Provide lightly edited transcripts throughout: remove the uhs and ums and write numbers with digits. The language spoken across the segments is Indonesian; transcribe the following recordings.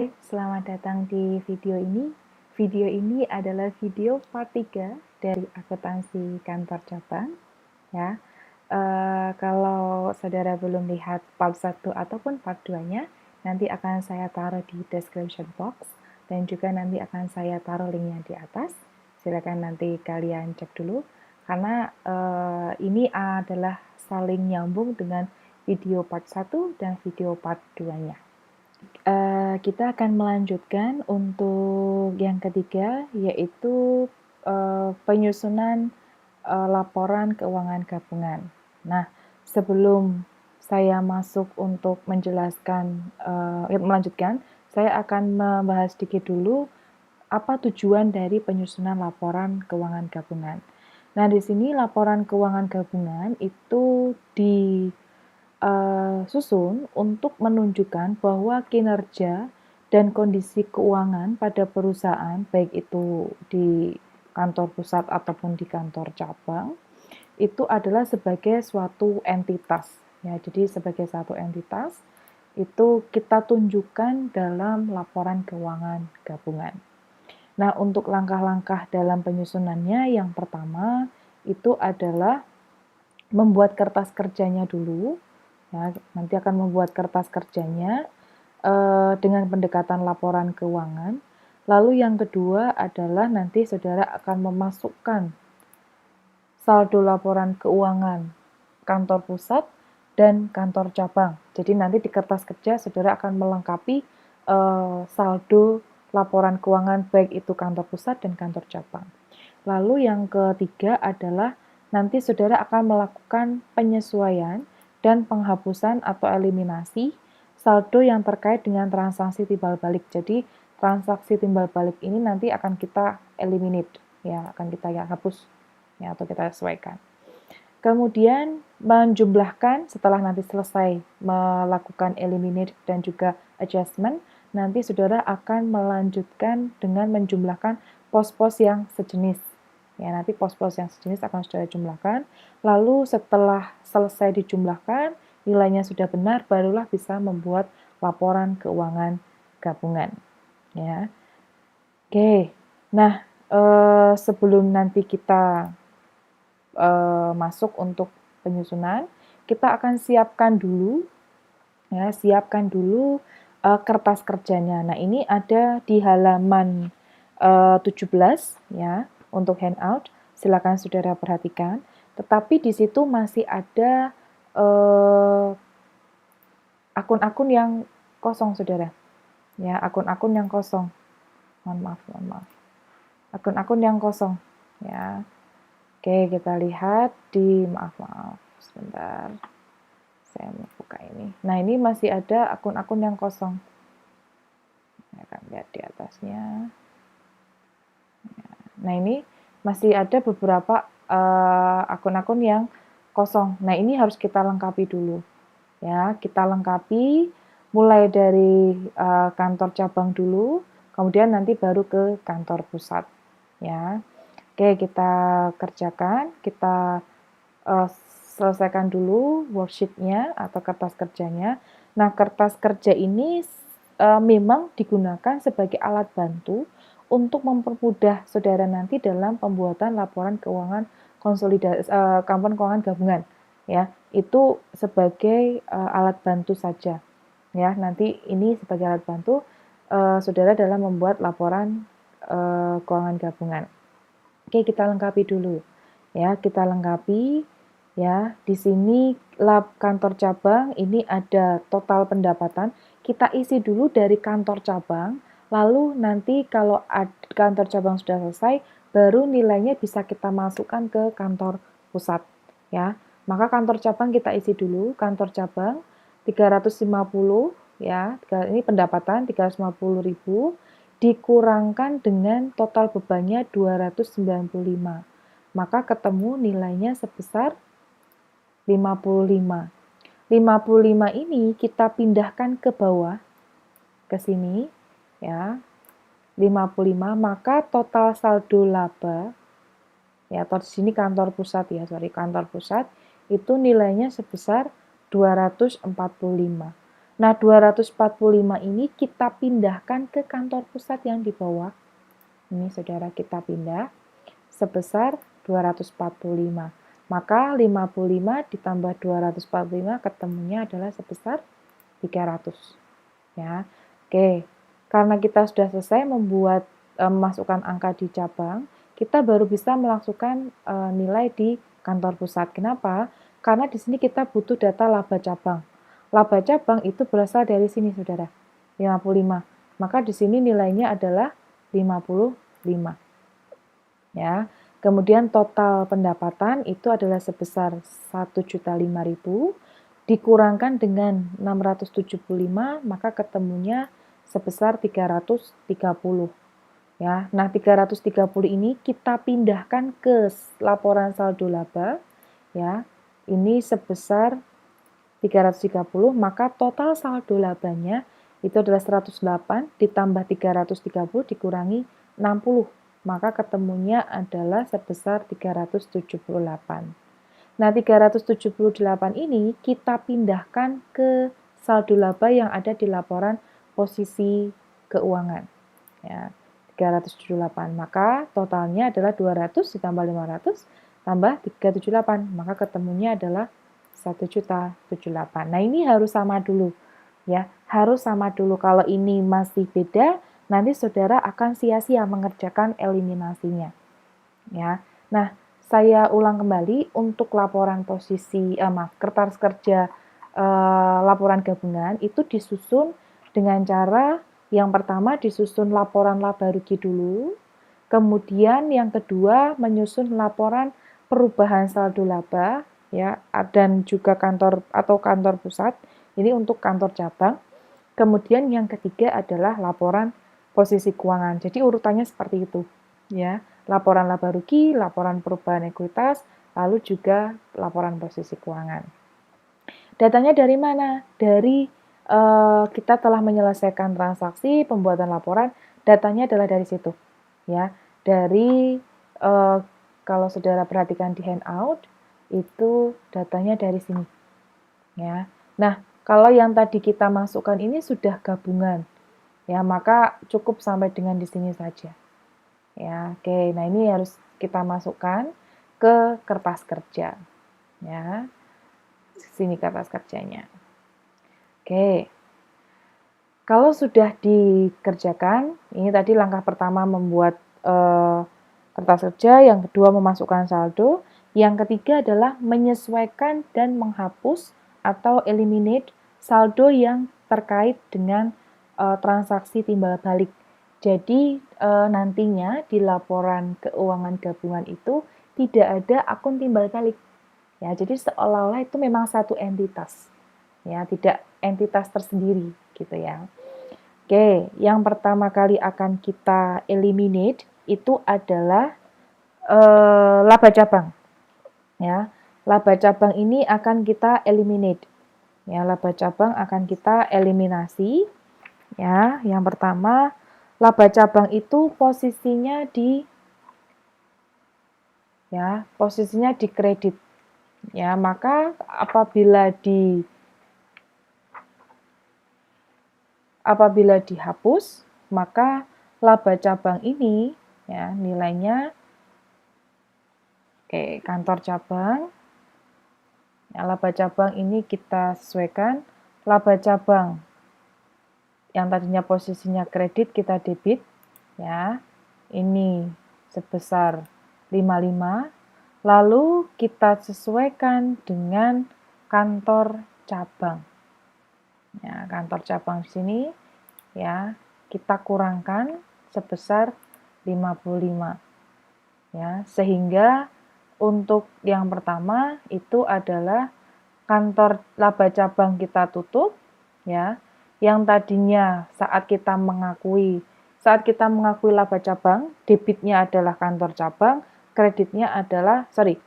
Selamat datang di video ini. Video ini adalah video part 3 dari akuntansi kantor cabang. Ya, kalau saudara belum lihat part 1 ataupun part 2-nya, nanti akan saya taruh di description box dan juga nanti akan saya taruh linknya di atas. Silakan nanti kalian cek dulu karena ini adalah saling nyambung dengan video part 1 dan video part 2-nya. Kita akan melanjutkan untuk yang ketiga, yaitu penyusunan laporan keuangan gabungan. Nah, sebelum saya masuk untuk menjelaskan, melanjutkan, saya akan membahas sedikit dulu apa tujuan dari penyusunan laporan keuangan gabungan. Nah, di sini laporan keuangan gabungan itu susun untuk menunjukkan bahwa kinerja dan kondisi keuangan pada perusahaan, baik itu di kantor pusat ataupun di kantor cabang, itu adalah sebagai suatu entitas. Ya, jadi sebagai satu entitas, itu kita tunjukkan dalam laporan keuangan gabungan. Nah, untuk langkah-langkah dalam penyusunannya, yang pertama itu adalah membuat kertas kerjanya dulu. Ya, nanti akan membuat kertas kerjanya dengan pendekatan laporan keuangan. Lalu yang kedua adalah nanti saudara akan memasukkan saldo laporan keuangan kantor pusat dan kantor cabang. Jadi nanti di kertas kerja saudara akan melengkapi saldo laporan keuangan baik itu kantor pusat dan kantor cabang. Lalu yang ketiga adalah nanti saudara akan melakukan penyesuaian dan penghapusan atau eliminasi saldo yang terkait dengan transaksi timbal balik. Jadi transaksi timbal balik ini nanti akan kita eliminate, ya, akan kita hapus, ya, atau kita sesuaikan. Kemudian menjumlahkan setelah nanti selesai melakukan eliminate dan juga adjustment, nanti saudara akan melanjutkan dengan menjumlahkan pos-pos yang sejenis. Ya, nanti pos-pos yang sejenis akan saudara jumlahkan. Lalu setelah selesai dijumlahkan, nilainya sudah benar, barulah bisa membuat laporan keuangan gabungan. Ya, oke. Nah, sebelum nanti kita masuk untuk penyusunan, kita akan siapkan dulu, ya, kertas kerjanya. Nah, ini ada di halaman 17, ya, untuk handout. Silakan saudara perhatikan. Tetapi di situ masih ada akun-akun yang kosong, saudara. Ya, akun-akun yang kosong. Mohon maaf. Akun-akun yang kosong, ya. Oke, kita lihat di maaf sebentar. Saya mau buka ini. Nah, ini masih ada akun-akun yang kosong. Ya, akan lihat di atasnya. Nah, ini masih ada beberapa akun-akun yang kosong. Nah, ini harus kita lengkapi dulu. Ya, kita lengkapi mulai dari kantor cabang dulu, kemudian nanti baru ke kantor pusat. Ya. Oke, kita kerjakan, kita selesaikan dulu worksheet-nya atau kertas kerjanya. Nah, kertas kerja ini memang digunakan sebagai alat bantu untuk mempermudah saudara nanti dalam pembuatan laporan keuangan konsolidasi laporan keuangan gabungan. Ya, itu sebagai alat bantu saja. Ya, nanti ini sebagai alat bantu saudara dalam membuat laporan keuangan gabungan. Oke, kita lengkapi dulu. Ya, kita lengkapi. Ya, di sini kantor cabang ini ada total pendapatan. Kita isi dulu dari kantor cabang, lalu nanti kalau kantor cabang sudah selesai, baru nilainya bisa kita masukkan ke kantor pusat. Ya, maka kantor cabang kita isi dulu. Kantor cabang 350, ya, ini pendapatan 350.000 dikurangkan dengan total bebannya 295. Maka ketemu nilainya sebesar 55. 55 ini kita pindahkan ke bawah, ke sini, ya. 55, maka total saldo laba, ya, atau di sini kantor pusat, ya, kantor pusat, itu nilainya sebesar 245. Nah, 245 ini kita pindahkan ke kantor pusat yang di bawah. Ini saudara kita pindah sebesar 245. Maka 55 ditambah 245 ketemunya adalah sebesar 300. Ya. Oke. Karena kita sudah selesai membuat memasukkan angka di cabang, kita baru bisa melangsungkan nilai di kantor pusat. Kenapa? Karena di sini kita butuh data laba cabang. Laba cabang itu berasal dari sini, Saudara. 55. Maka di sini nilainya adalah 55. Ya. Kemudian total pendapatan itu adalah sebesar 1.005.000 dikurangkan dengan 675, maka ketemunya sebesar 330. Ya. Nah, 330 ini kita pindahkan ke laporan saldo laba, ya. Ini sebesar 330, maka total saldo labanya itu adalah 108 ditambah 330 dikurangi 60, maka ketemunya adalah sebesar 378. Nah, 378 ini kita pindahkan ke saldo laba yang ada di laporan posisi keuangan. Ya, 378. Maka totalnya adalah 200 ditambah 500 tambah 378. Maka ketemunya adalah 1.078. Nah, ini harus sama dulu. Ya, harus sama dulu. Kalau ini masih beda, nanti saudara akan sia-sia mengerjakan eliminasinya. Ya. Nah, saya ulang kembali untuk laporan posisi kertas kerja laporan gabungan itu disusun dengan cara yang pertama disusun laporan laba rugi dulu, kemudian yang kedua menyusun laporan perubahan saldo laba ya dan juga kantor pusat. Ini untuk kantor cabang. Kemudian yang ketiga adalah laporan posisi keuangan. Jadi urutannya seperti itu, ya. Laporan laba rugi, laporan perubahan ekuitas, lalu juga laporan posisi keuangan. Datanya dari mana? Dari kita telah menyelesaikan transaksi pembuatan laporan, datanya adalah dari situ, ya. Dari kalau saudara perhatikan di handout, itu datanya dari sini, ya. Nah, kalau yang tadi kita masukkan ini sudah gabungan, ya, maka cukup sampai dengan di sini saja. Ya, oke. Nah, ini harus kita masukkan ke kertas kerja. Ya. Sini kertas kerjanya. Oke. Kalau sudah dikerjakan, ini tadi langkah pertama membuat kertas kerja, yang kedua memasukkan saldo, yang ketiga adalah menyesuaikan dan menghapus atau eliminate saldo yang terkait dengan transaksi timbal balik. Jadi nantinya di laporan keuangan gabungan itu tidak ada akun timbal balik. Ya, jadi seolah-olah itu memang satu entitas. Ya, tidak entitas tersendiri gitu ya. Oke, yang pertama kali akan kita eliminate itu adalah laba cabang. Ya, laba cabang ini akan kita eliminate. Ya, laba cabang akan kita eliminasi. Ya, yang pertama laba cabang itu posisinya di kredit. Ya, maka apabila dihapus, maka laba cabang ini ya nilainya kantor cabang. Ya, laba cabang ini kita sesuaikan. Laba cabang yang tadinya posisinya kredit kita debit ya. Ini sebesar 55. Lalu kita sesuaikan dengan kantor cabang. Ya, kantor cabang di sini ya, kita kurangkan sebesar 55. Ya, sehingga untuk yang pertama itu adalah kantor laba cabang kita tutup ya. Yang tadinya saat kita mengakui laba cabang, debitnya adalah kantor cabang,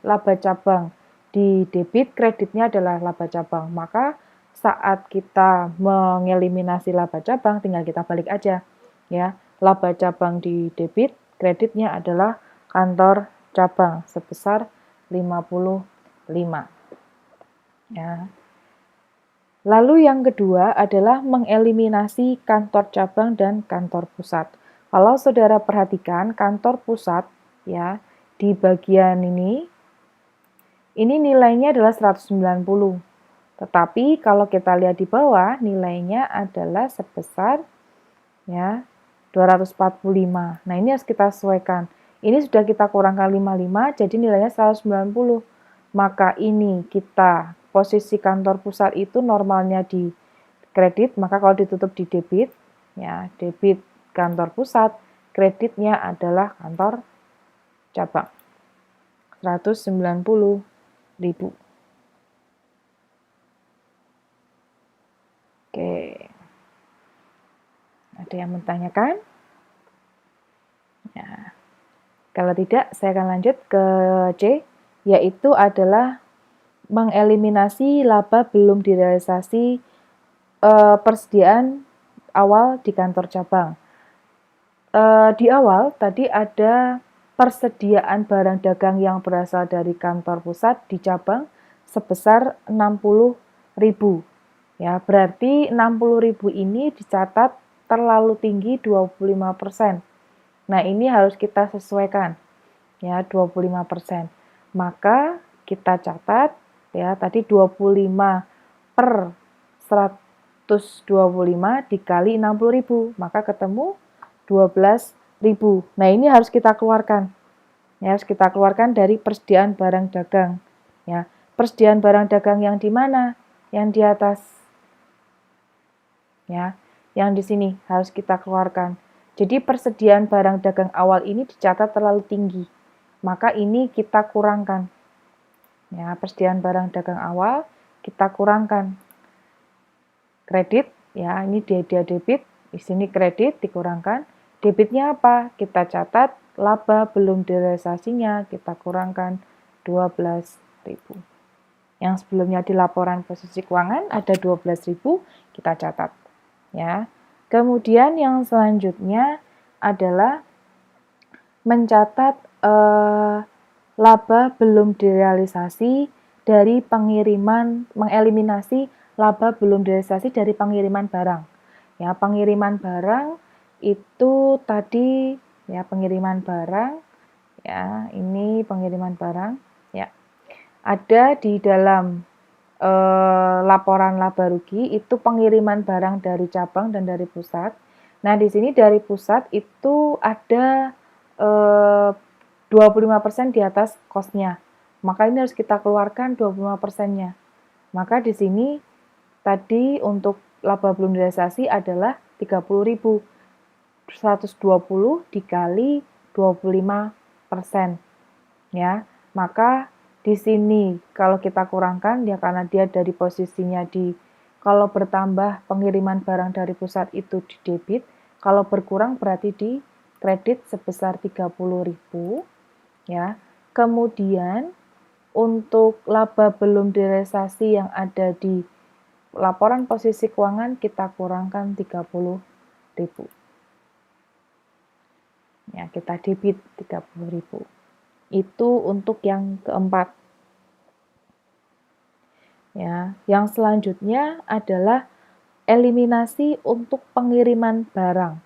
laba cabang di debit, kreditnya adalah laba cabang. Maka saat kita mengeliminasi laba cabang, tinggal kita balik aja. Ya, laba cabang di debit, kreditnya adalah kantor cabang sebesar 55. Ya. Lalu yang kedua adalah mengeliminasi kantor cabang dan kantor pusat. Kalau saudara perhatikan kantor pusat ya di bagian ini nilainya adalah 190. Tetapi kalau kita lihat di bawah nilainya adalah sebesar ya 245. Nah, ini harus kita sesuaikan. Ini sudah kita kurangkan 55 jadi nilainya 190. Maka ini kita posisi kantor pusat itu normalnya di kredit, maka kalau ditutup di debit, ya debit kantor pusat, kreditnya adalah kantor cabang. 190.000. Oke. Ada yang menanyakan? Ya. Kalau tidak, saya akan lanjut ke C, yaitu adalah mengeliminasi laba belum direalisasi persediaan awal di kantor cabang. Di awal tadi ada persediaan barang dagang yang berasal dari kantor pusat di cabang sebesar 60.000. Ya, berarti 60.000 ini dicatat terlalu tinggi 25%. Nah, ini harus kita sesuaikan. Ya, 25%. Maka kita catat ya, tadi 25 per 125 dikali 60.000, maka ketemu 12.000. Nah, ini harus kita keluarkan. Ya, harus kita keluarkan dari persediaan barang dagang. Ya, persediaan barang dagang yang di mana? Yang di atas. Ya, yang di sini harus kita keluarkan. Jadi persediaan barang dagang awal ini dicatat terlalu tinggi. Maka ini kita kurangkan. Ya, persediaan barang dagang awal kita kurangkan. Kredit, ya, ini dia debit, di sini kredit dikurangkan. Debitnya apa? Kita catat laba belum direalisasinya, kita kurangkan 12.000. Yang sebelumnya di laporan posisi keuangan ada 12.000, kita catat. Ya. Kemudian yang selanjutnya adalah mencatat laba belum direalisasi dari pengiriman, mengeliminasi laba belum direalisasi dari pengiriman barang. Ya, pengiriman barang itu tadi ya pengiriman barang ya, ini pengiriman barang ya. Ada di dalam laporan laba rugi itu pengiriman barang dari cabang dan dari pusat. Nah, di sini dari pusat itu ada 25% di atas cost-nya. Maka ini harus kita keluarkan 25%-nya. Maka di sini tadi untuk laba belum direalisasi adalah 30.000. 120 dikali 25%. Ya. Maka di sini kalau kita kurangkan ya karena dia dari posisinya di kalau bertambah pengiriman barang dari pusat itu di debit, kalau berkurang berarti di kredit sebesar 30.000 ya. Kemudian untuk laba belum direalisasi yang ada di laporan posisi keuangan kita kurangkan 30.000. Ya, kita debit 30.000. Itu untuk yang keempat. Ya, yang selanjutnya adalah eliminasi untuk pengiriman barang.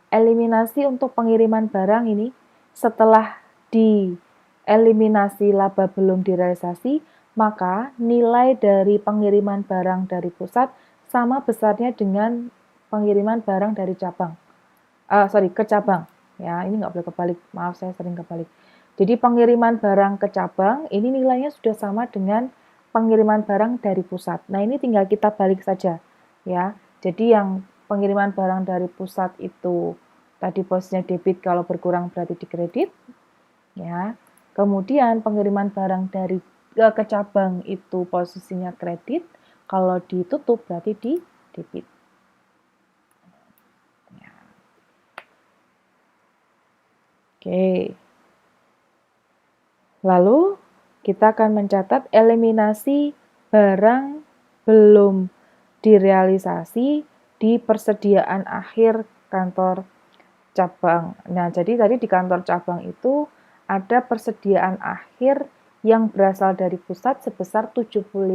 Eliminasi untuk pengiriman barang ini setelah dieliminasi laba belum direalisasi, maka nilai dari pengiriman barang dari pusat sama besarnya dengan pengiriman barang dari cabang. Ke cabang. Ya, ini nggak boleh kebalik. Maaf, saya sering kebalik. Jadi pengiriman barang ke cabang ini nilainya sudah sama dengan pengiriman barang dari pusat. Nah, ini tinggal kita balik saja, ya. Jadi yang pengiriman barang dari pusat itu tadi posisinya debit, kalau berkurang berarti di kredit, ya. Kemudian pengiriman barang dari ke cabang itu posisinya kredit, kalau ditutup berarti di debit. Oke. Lalu kita akan mencatat eliminasi barang belum direalisasi di persediaan akhir kantor cabang. Nah, jadi tadi di kantor cabang itu ada persediaan akhir yang berasal dari pusat sebesar 75.000.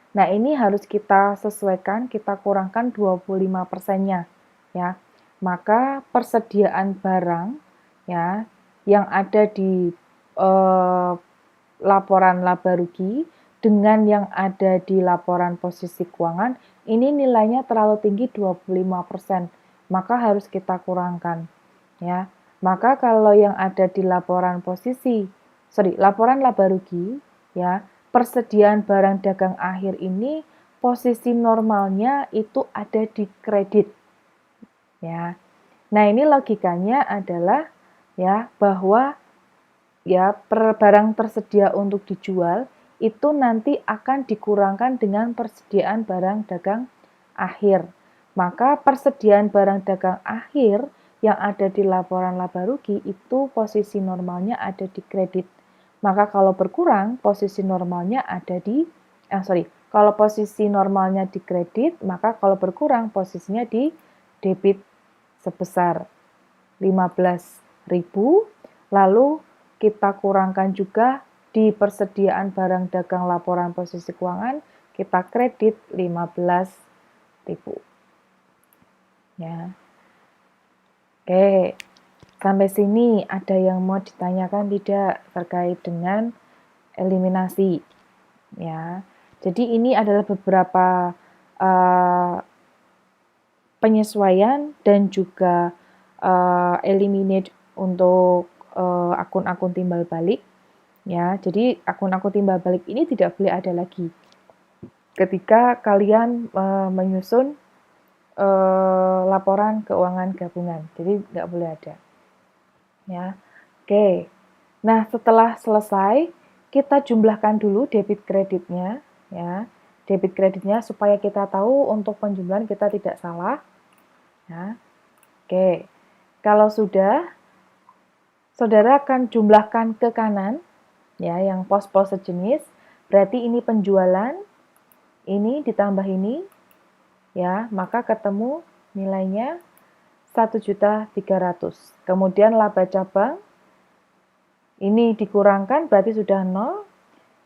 Nah, ini harus kita sesuaikan, kita kurangkan 25%-nya ya. Maka persediaan barang ya yang ada di laporan laba rugi dengan yang ada di laporan posisi keuangan ini nilainya terlalu tinggi 25%, maka harus kita kurangkan ya. Maka kalau yang ada di laporan laporan laba rugi ya, persediaan barang dagang akhir ini posisi normalnya itu ada di kredit ya. Nah, ini logikanya adalah ya bahwa ya barang tersedia untuk dijual itu nanti akan dikurangkan dengan persediaan barang dagang akhir. Maka persediaan barang dagang akhir yang ada di laporan laba rugi itu posisi normalnya ada di kredit. Maka kalau berkurang, posisi normalnya ada di kalau posisi normalnya di kredit, maka kalau berkurang posisinya di debit sebesar 15.000, lalu kita kurangkan juga di persediaan barang dagang laporan posisi keuangan, kita kredit 15.000. Ya. Oke, sampai sini ada yang mau ditanyakan tidak terkait dengan eliminasi? Ya, jadi ini adalah beberapa penyesuaian dan juga eliminate untuk akun-akun timbal balik. Ya, jadi akun-akun timbal balik ini tidak boleh ada lagi ketika kalian menyusun laporan keuangan gabungan. Jadi nggak boleh ada. Ya, oke. Nah, setelah selesai, kita jumlahkan dulu debit kreditnya. Ya, debit kreditnya supaya kita tahu untuk penjumlahan kita tidak salah. Ya, oke. Kalau sudah, saudara akan jumlahkan ke kanan, ya, yang pos-pos sejenis. Berarti ini penjualan, ini ditambah ini, ya, maka ketemu nilainya 1.300.000. Kemudian laba cabang, ini dikurangkan berarti sudah 0.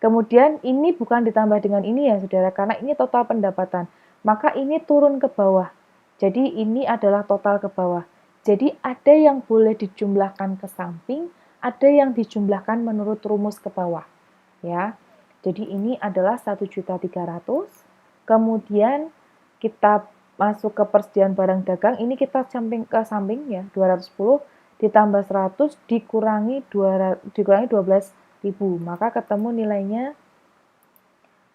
Kemudian ini bukan ditambah dengan ini ya saudara, karena ini total pendapatan. Maka ini turun ke bawah. Jadi ini adalah total ke bawah. Jadi ada yang boleh dijumlahkan ke samping, ada yang dijumlahkan menurut rumus ke bawah. Ya. Jadi ini adalah 1.300.000. Kemudian kita masuk ke persediaan barang dagang, ini kita samping ke samping ya, 210 ditambah 100 dikurangi 12.000, maka ketemu nilainya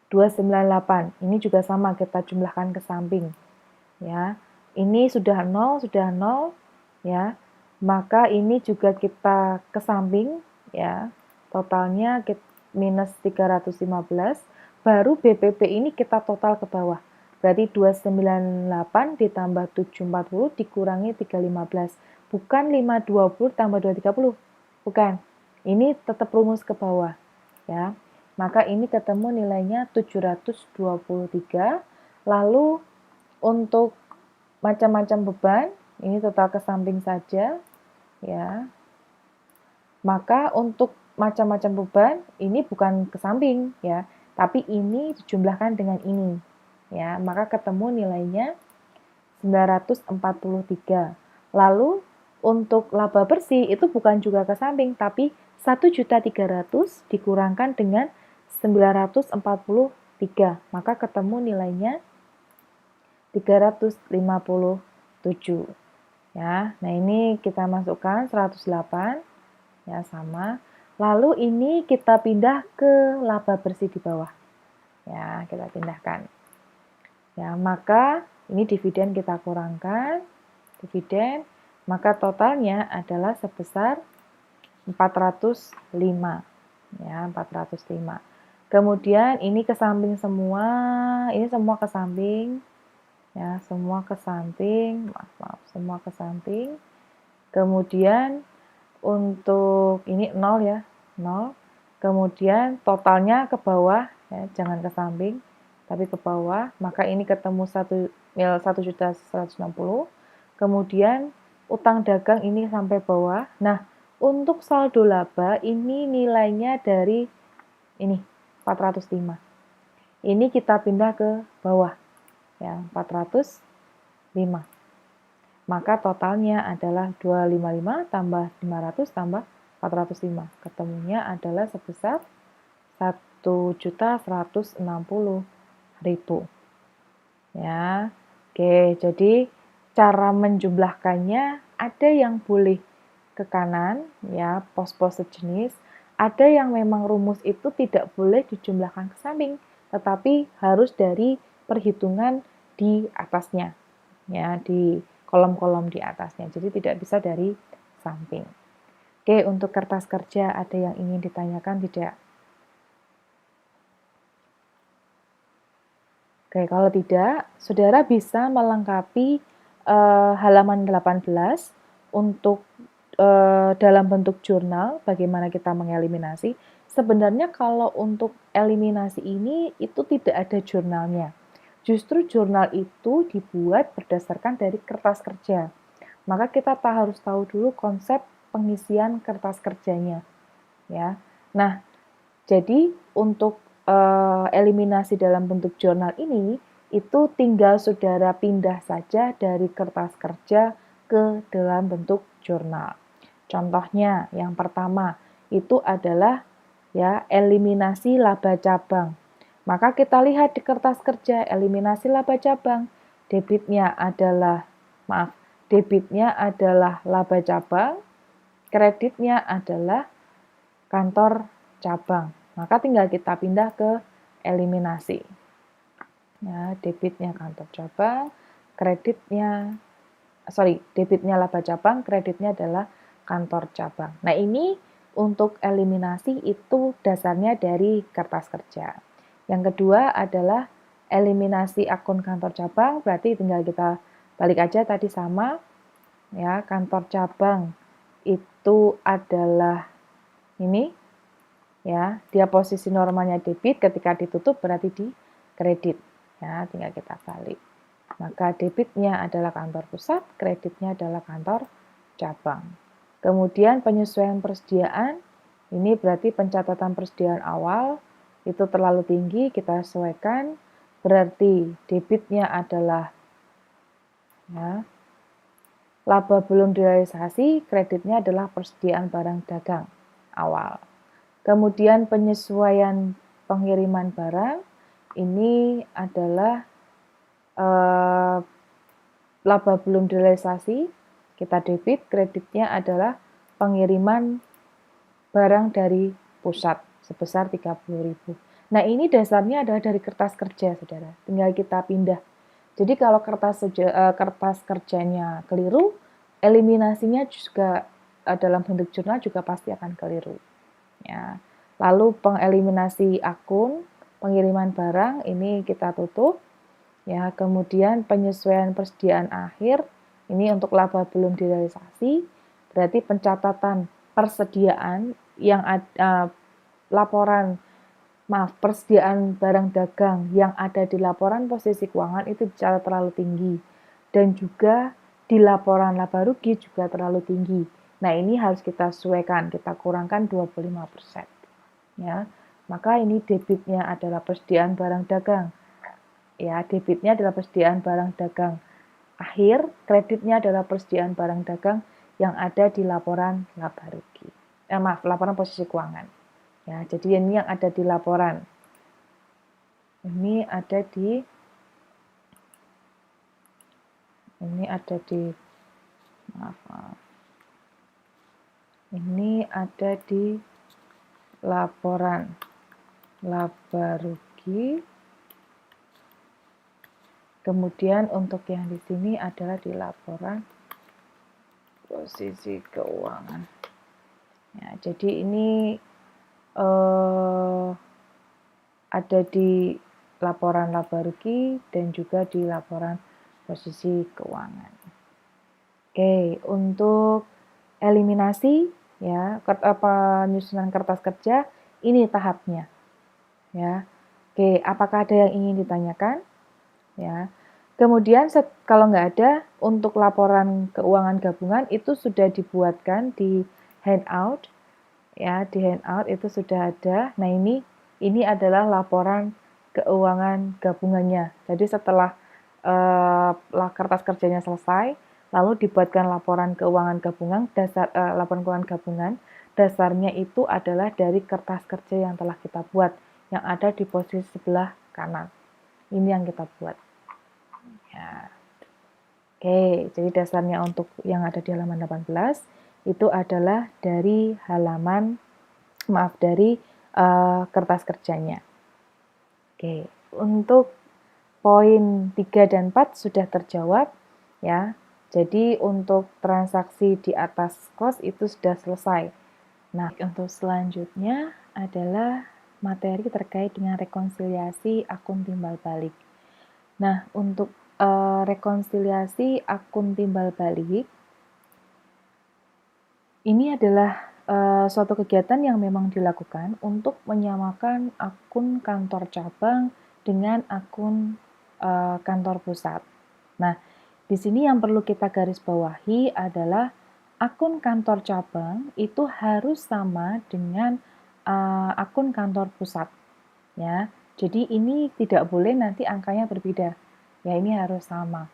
298. Ini juga sama kita jumlahkan ke samping. Ya. Ini sudah 0 ya. Maka ini juga kita ke samping ya. Totalnya minus 315, baru BPP ini kita total ke bawah. Berarti 298 ditambah 740 dikurangi 315. Bukan 520 tambah 230. Bukan. Ini tetap rumus ke bawah. Ya. Maka ini ketemu nilainya 723. Lalu untuk macam-macam beban, ini total ke samping saja. Ya. Maka untuk macam-macam beban, ini bukan ke samping ya, tapi ini dijumlahkan dengan ini. Ya, maka ketemu nilainya 943. Lalu untuk laba bersih itu bukan juga ke samping, tapi 1.300.000 dikurangkan dengan 943. Maka ketemu nilainya 357. Ya, nah ini kita masukkan 108. Ya, sama. Lalu ini kita pindah ke laba bersih di bawah. Ya, kita pindahkan. Ya, maka ini dividen kita kurangkan. Dividen, maka totalnya adalah sebesar 405. Ya, 405. Kemudian ini ke samping semua, ini semua ke samping. Ya, semua ke samping. Maaf, semua ke samping. Kemudian untuk ini 0 ya, 0. Kemudian totalnya ke bawah, ya, jangan ke samping, tapi ke bawah. Maka ini ketemu 1.160. Kemudian utang dagang ini sampai bawah. Nah, untuk saldo laba ini nilainya dari ini 405. Ini kita pindah ke bawah, ya, 405. Maka totalnya adalah 255 tambah 500 tambah 405. Ketemunya adalah sebesar 1.160.000. Ya. Oke, jadi cara menjumlahkannya ada yang boleh ke kanan, ya, pos-pos sejenis, ada yang memang rumus itu tidak boleh dijumlahkan ke samping, tetapi harus dari perhitungan di atasnya, ya, di kolom-kolom di atasnya. Jadi tidak bisa dari samping. Oke, untuk kertas kerja ada yang ingin ditanyakan tidak? Oke, kalau tidak, saudara bisa melengkapi halaman 18 untuk dalam bentuk jurnal, bagaimana kita mengeliminasi. Sebenarnya kalau untuk eliminasi ini, itu tidak ada jurnalnya. Justru jurnal itu dibuat berdasarkan dari kertas kerja. Maka kita harus tahu dulu konsep pengisian kertas kerjanya. Ya. Nah, jadi untuk eliminasi dalam bentuk jurnal ini, itu tinggal saudara pindah saja dari kertas kerja ke dalam bentuk jurnal. Contohnya, yang pertama itu adalah ya eliminasi laba cabang. Maka kita lihat di kertas kerja eliminasi laba cabang. Debitnya adalah laba cabang, kreditnya adalah kantor cabang. Maka tinggal kita pindah ke eliminasi. Ya, debitnya kantor cabang, debitnya laba cabang, kreditnya adalah kantor cabang. Nah, ini untuk eliminasi itu dasarnya dari kertas kerja. Yang kedua adalah eliminasi akun kantor cabang, berarti tinggal kita balik aja tadi sama. Ya, kantor cabang itu adalah ini, ya, dia posisi normalnya debit, ketika ditutup berarti di kredit. Ya, tinggal kita balik. Maka debitnya adalah kantor pusat, kreditnya adalah kantor cabang. Kemudian penyesuaian persediaan, ini berarti pencatatan persediaan awal itu terlalu tinggi, kita sesuaikan, berarti debitnya adalah ya, laba belum direalisasi, kreditnya adalah persediaan barang dagang awal. Kemudian penyesuaian pengiriman barang, ini adalah laba belum direalisasi, kita debit, kreditnya adalah pengiriman barang dari pusat sebesar 30.000. Nah, ini dasarnya adalah dari kertas kerja, saudara. Tinggal kita pindah. Jadi kalau kertas kerjanya keliru, eliminasinya juga dalam bentuk jurnal juga pasti akan keliru. Ya. Lalu pengeliminasi akun, pengiriman barang, ini kita tutup. Ya, kemudian penyesuaian persediaan akhir, ini untuk laba belum direalisasi, berarti pencatatan persediaan yang persediaan barang dagang yang ada di laporan posisi keuangan itu bicara terlalu tinggi, dan juga di laporan laba rugi juga terlalu tinggi. Nah, ini harus kita sesuaikan, kita kurangkan 25%. Ya, maka ini debitnya adalah persediaan barang dagang. Ya, debitnya adalah persediaan barang dagang akhir, kreditnya adalah persediaan barang dagang yang ada di laporan laba rugi. Laporan posisi keuangan. Ya, jadi ini yang ada di laporan. Ini ada di Ini ada di laporan laba rugi. Kemudian untuk yang di sini adalah di laporan posisi keuangan. Ya, jadi ini ada di laporan laba rugi dan juga di laporan posisi keuangan. Oke, untuk eliminasi ya, penyusunan kertas kerja ini tahapnya. Ya. Oke, apakah ada yang ingin ditanyakan? Ya. Kemudian kalau nggak ada, untuk laporan keuangan gabungan itu sudah dibuatkan di handout. Ya, di handout itu sudah ada. Nah, ini adalah laporan keuangan gabungannya. Jadi setelah kertas kerjanya selesai, lalu dibuatkan laporan keuangan gabungan, laporan keuangan gabungan, dasarnya itu adalah dari kertas kerja yang telah kita buat, yang ada di posisi sebelah kanan. Ini yang kita buat. Ya. Oke, jadi dasarnya untuk yang ada di halaman 18 itu adalah dari kertas kerjanya. Oke, untuk poin 3 dan 4 sudah terjawab ya. Jadi untuk transaksi di atas kos itu sudah selesai. Nah, untuk selanjutnya adalah materi terkait dengan rekonsiliasi akun timbal balik. Nah, untuk rekonsiliasi akun timbal balik ini adalah suatu kegiatan yang memang dilakukan untuk menyamakan akun kantor cabang dengan akun kantor pusat. Nah, di sini yang perlu kita garis bawahi adalah akun kantor cabang itu harus sama dengan akun kantor pusat, ya. Jadi ini tidak boleh nanti angkanya berbeda. Ya, ini harus sama.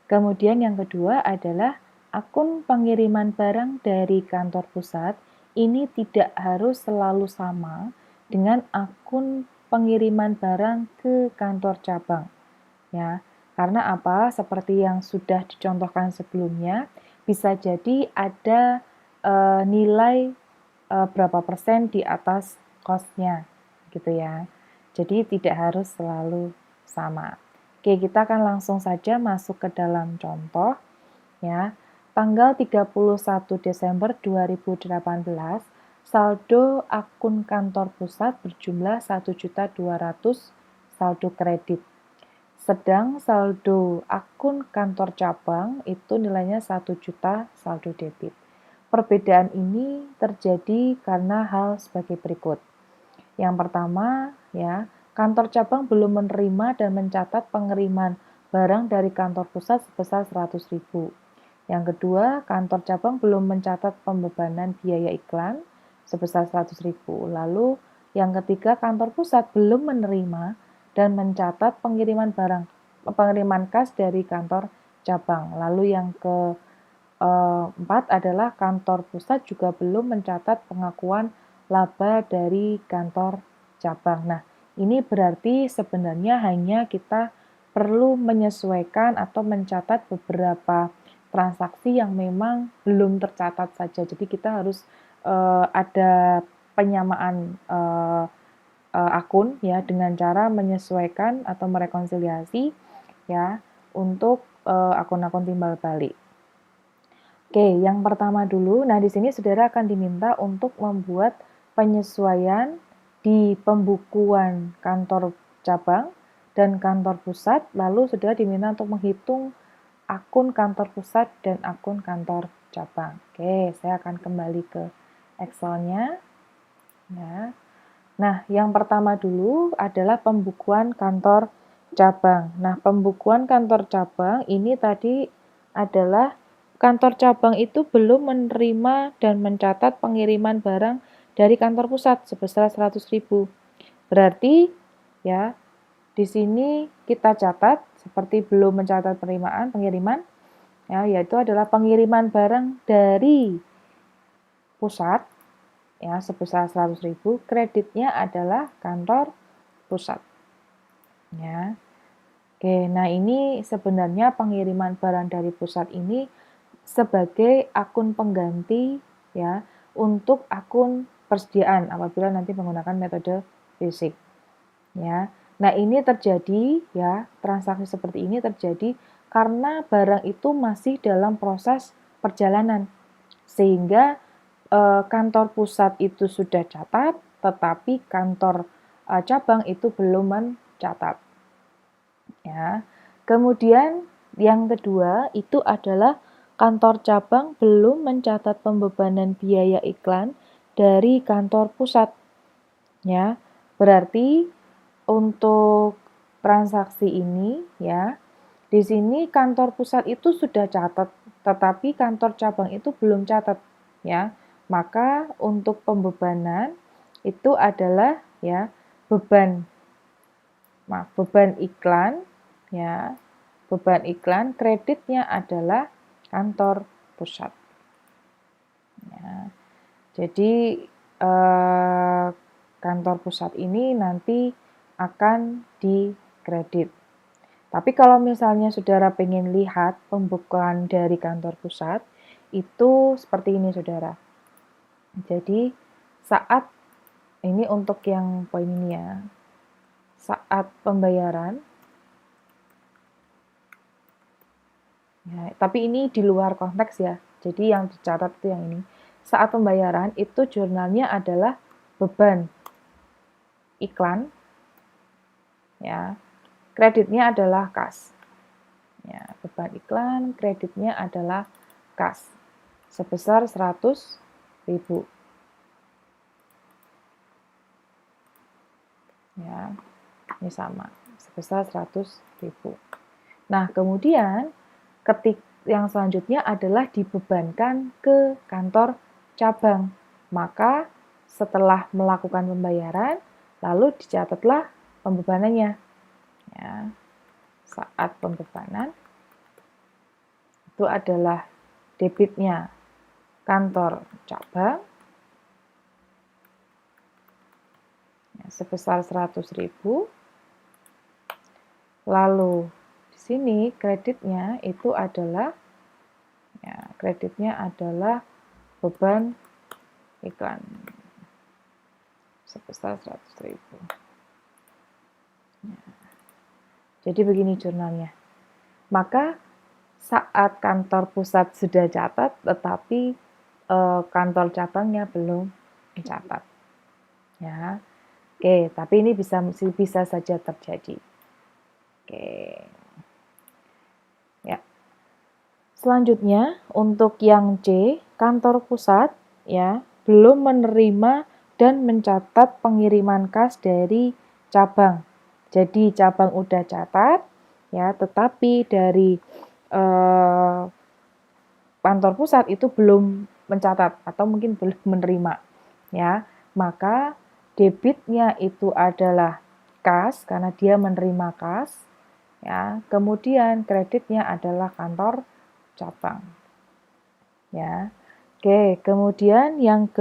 Kemudian yang kedua adalah akun pengiriman barang dari kantor pusat ini tidak harus selalu sama dengan akun pengiriman barang ke kantor cabang. Ya, karena apa? Seperti yang sudah dicontohkan sebelumnya, bisa jadi ada nilai berapa persen di atas kosnya, gitu ya. Jadi tidak harus selalu sama. Oke, kita akan langsung saja masuk ke dalam contoh ya. Tanggal 31 Desember 2018, saldo akun kantor pusat berjumlah 1.200.000 saldo kredit. Sedang saldo akun kantor cabang itu nilainya 1 juta saldo debit. Perbedaan ini terjadi karena hal sebagai berikut. Yang pertama, ya, kantor cabang belum menerima dan mencatat pengiriman barang dari kantor pusat sebesar 100.000. Yang kedua, kantor cabang belum mencatat pembebanan biaya iklan sebesar 100.000. Lalu yang ketiga, kantor pusat belum menerima dan mencatat pengiriman kas dari kantor cabang. Lalu yang keempat adalah kantor pusat juga belum mencatat pengakuan laba dari kantor cabang. Nah, ini berarti sebenarnya hanya kita perlu menyesuaikan atau mencatat beberapa transaksi yang memang belum tercatat saja. Jadi kita harus ada penyamaan akun ya dengan cara menyesuaikan atau merekonsiliasi ya untuk akun-akun timbal balik. Oke, yang pertama dulu. Nah, di sini saudara akan diminta untuk membuat penyesuaian di pembukuan kantor cabang dan kantor pusat. Lalu saudara diminta untuk menghitung akun kantor pusat dan akun kantor cabang. Oke, saya akan kembali ke Excel-nya. Ya. Nah, yang pertama dulu adalah pembukuan kantor cabang. Nah, pembukuan kantor cabang ini tadi adalah kantor cabang itu belum menerima dan mencatat pengiriman barang dari kantor pusat sebesar 100.000. Berarti ya, di sini kita catat seperti belum mencatat pengiriman ya, yaitu adalah pengiriman barang dari pusat ya sebesar 100.000, kreditnya adalah kantor pusat. Ya. Oke, nah ini sebenarnya pengiriman barang dari pusat ini sebagai akun pengganti ya untuk akun persediaan apabila nanti menggunakan metode basic. Ya. Nah, ini terjadi ya, transaksi seperti ini terjadi karena barang itu masih dalam proses perjalanan. Sehingga kantor pusat itu sudah catat, tetapi kantor cabang itu belum mencatat. Ya. Kemudian yang kedua itu adalah kantor cabang belum mencatat pembebanan biaya iklan dari kantor pusat. Ya. Berarti untuk transaksi ini ya, di sini kantor pusat itu sudah catat, tetapi kantor cabang itu belum catat ya. Maka untuk pembebanan itu adalah ya beban beban iklan, ya, beban iklan kreditnya adalah kantor pusat. Ya. Jadi kantor pusat ini nanti akan dikredit. Tapi kalau misalnya saudara pengen lihat pembukuan dari kantor pusat, itu seperti ini saudara. Jadi saat, ini untuk yang poin ini ya, saat pembayaran, ya, tapi ini di luar konteks ya, jadi yang dicatat itu yang ini. Saat pembayaran itu jurnalnya adalah beban iklan, ya, kreditnya adalah kas. Ya, beban iklan, kreditnya adalah kas sebesar 100.000. Ya, ini sama, sebesar 100.000. Nah, kemudian yang selanjutnya adalah dibebankan ke kantor cabang. Maka setelah melakukan pembayaran, lalu dicatatlah pembebanannya. Ya, saat pembebanan itu adalah debitnya kantor cabang ya, sebesar 100.000. Lalu di sini kreditnya itu adalah beban iklan sebesar 100.000. Ya. Jadi begini jurnalnya. Maka saat kantor pusat sudah catat, tetapi kantor cabangnya belum mencatat. Ya, oke. Tapi ini bisa saja terjadi. Oke. Ya. Selanjutnya untuk yang C, kantor pusat ya belum menerima dan mencatat pengiriman kas dari cabang. Jadi cabang udah catat ya, tetapi dari kantor pusat itu belum mencatat atau mungkin belum menerima ya. Maka debitnya itu adalah kas karena dia menerima kas ya. Kemudian kreditnya adalah kantor cabang. Ya. Oke, kemudian yang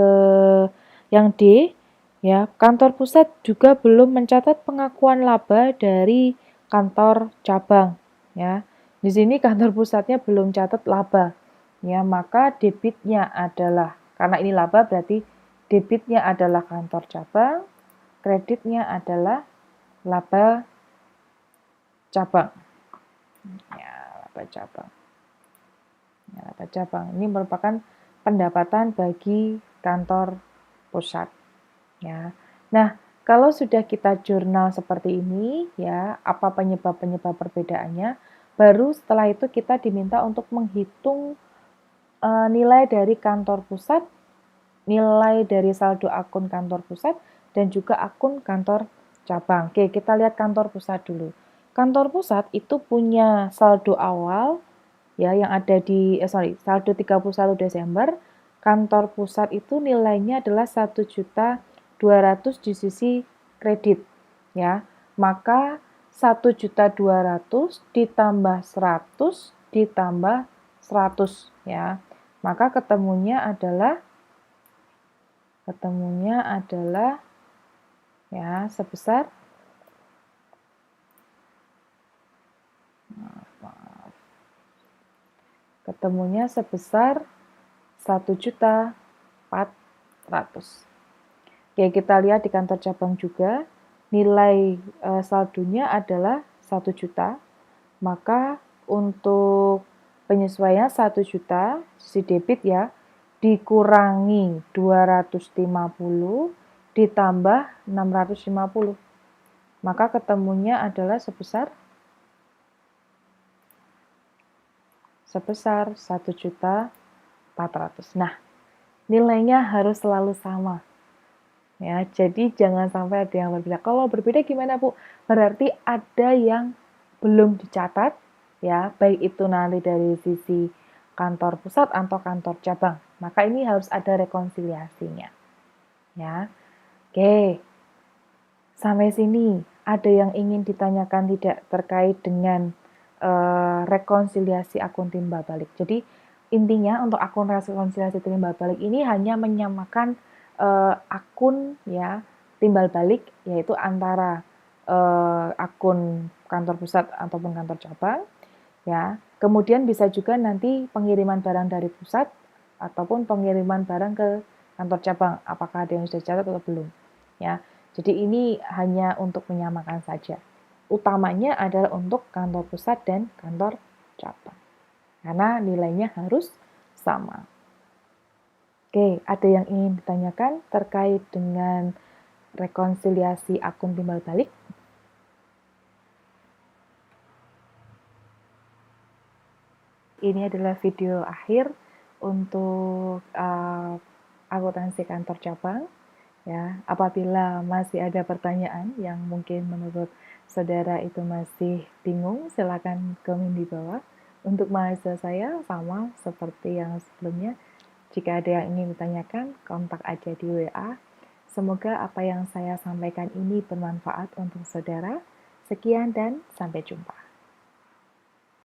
D ya, kantor pusat juga belum mencatat pengakuan laba dari kantor cabang ya. Di sini kantor pusatnya belum catat laba. Ya, maka debitnya adalah, karena ini laba berarti debitnya adalah kantor cabang, kreditnya adalah laba cabang. Ya, laba cabang. Ya, laba cabang. Ini merupakan pendapatan bagi kantor pusat. Ya. Nah, kalau sudah kita jurnal seperti ini, ya, apa penyebab-penyebab perbedaannya? Baru setelah itu kita diminta untuk menghitung nilai dari kantor pusat, nilai dari saldo akun kantor pusat, dan juga akun kantor cabang. Oke, kita lihat kantor pusat dulu. Kantor pusat itu punya saldo awal ya yang ada di saldo 31 Desember. Kantor pusat itu nilainya adalah 1.200.000 di sisi kredit ya. Maka 1.200.000 ditambah 100 ditambah 100 ya. Maka ketemunya adalah ya sebesar ketemunya sebesar 1.400.000. Oke, kita lihat di kantor cabang juga nilai saldonya adalah 1 juta. Maka untuk penyesuaian 1 juta sisi debit ya dikurangi 250 ditambah 650. Maka ketemunya adalah sebesar 1.400.000. Nah, nilainya harus selalu sama. Ya, jadi jangan sampai ada yang berbeda. Kalau berbeda gimana, Bu? Berarti ada yang belum dicatat, ya, baik itu nanti dari sisi kantor pusat atau kantor cabang. Maka ini harus ada rekonsiliasinya. Ya. Oke. Sampai sini ada yang ingin ditanyakan tidak terkait dengan rekonsiliasi akun timbal balik. Jadi intinya untuk akun rekonsiliasi timbal balik ini hanya menyamakan akun ya timbal balik, yaitu antara akun kantor pusat ataupun kantor cabang ya. Kemudian bisa juga nanti pengiriman barang dari pusat ataupun pengiriman barang ke kantor cabang, apakah ada yang sudah dicatat atau belum ya. Jadi ini hanya untuk menyamakan saja. Utamanya adalah untuk kantor pusat dan kantor cabang. Karena nilainya harus sama. Oke, ada yang ingin ditanyakan terkait dengan rekonsiliasi akun timbal balik? Ini adalah video akhir untuk akuntansi kantor cabang. Ya, apabila masih ada pertanyaan yang mungkin menurut saudara itu masih bingung, silakan komen di bawah. Untuk mahasiswa saya sama seperti yang sebelumnya. Jika ada yang ingin ditanyakan, kontak aja di WA. Semoga apa yang saya sampaikan ini bermanfaat untuk saudara. Sekian dan sampai jumpa.